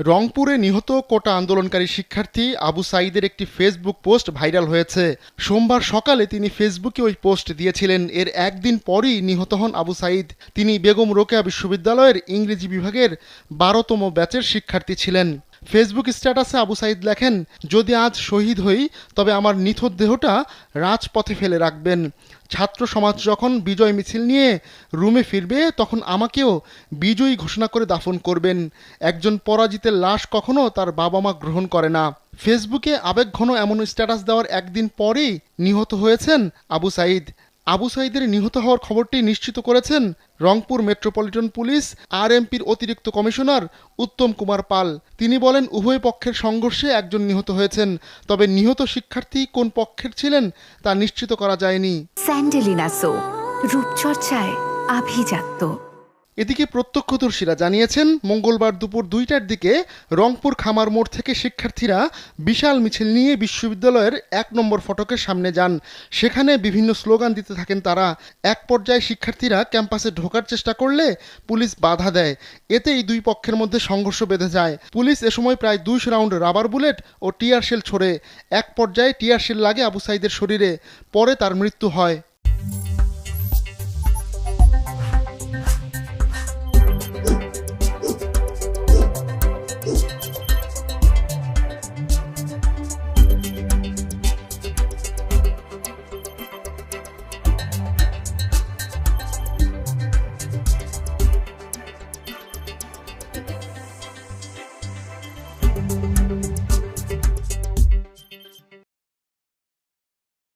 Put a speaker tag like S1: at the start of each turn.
S1: রংপুরে নিহত কোটা আন্দোলনকারী শিক্ষার্থী আবু সাঈদের একটি ফেসবুক পোস্ট ভাইরাল হয়েছে। সোমবার সকালে তিনি ফেসবুকে ওই পোস্ট দিয়েছিলেন। এর একদিন পরই নিহত হন আবু সাঈদ। তিনি বেগম রোকেয়া বিশ্ববিদ্যালয়ের ইংরেজি বিভাগের 12তম ব্যাচের শিক্ষার্থী ছিলেন। ফেসবুক স্ট্যাটাসে আবু সাঈদ লেখেন, যদি আজ শহীদ হই তবে আমার নিথর দেহটা রাজপথে ফেলে রাখবেন। ছাত্র সমাজ যখন বিজয় মিছিল নিয়ে রুমে ফিরবে তখন আমাকেও বিজয়ী ঘোষণা করে দাফন করবেন। একজন পরাজিতের লাশ কখনো তার বাবা মা গ্রহণ করে না। ফেসবুকে আবেগঘন এমন স্ট্যাটাস দেওয়ার একদিন পরেই নিহত হয়েছেন আবু সাঈদ। আবু সাঈদের নিহত হওয়ার খবরটি নিশ্চিত করেছেন রংপুর মেট্রোপলিটন পুলিশ আরএমপির অতিরিক্ত কমিশনার উত্তম কুমার পাল। তিনি বলেন, উভয় পক্ষের সংঘর্ষে একজন নিহত হয়েছেন, তবে নিহত শিক্ষার্থী কোন পক্ষের ছিলেন তা নিশ্চিত করা যায়নি।
S2: স্যান্ডেলিনা সো, রূপচর্চায় আভিজাত্য।
S1: এদিকে প্রত্যক্ষদর্শীরা জানিয়েছেন, মঙ্গলবার দুপুর 2টার দিকে রংপুর খামার মোড় থেকে শিক্ষার্থীরা বিশাল মিছিল নিয়ে বিশ্ববিদ্যালয়ের 1 নম্বর ফটকের সামনে যান। সেখানে বিভিন্ন স্লোগান দিতে থাকেন তারা। এক পর্যায়ে শিক্ষার্থীরা ক্যাম্পাসে ঢোকার চেষ্টা করলে পুলিশ বাধা দেয়। এতে এই দুই পক্ষের মধ্যে সংঘর্ষ বেঁধে যায়। পুলিশ এ সময় প্রায় 200 রাউন্ড রাবার বুলেট ও টিয়ার শেল ছোড়ে। এক পর্যায়ে টিয়ার শেল লাগে আবু সাঈদের শরীরে, পরে তার মৃত্যু হয়।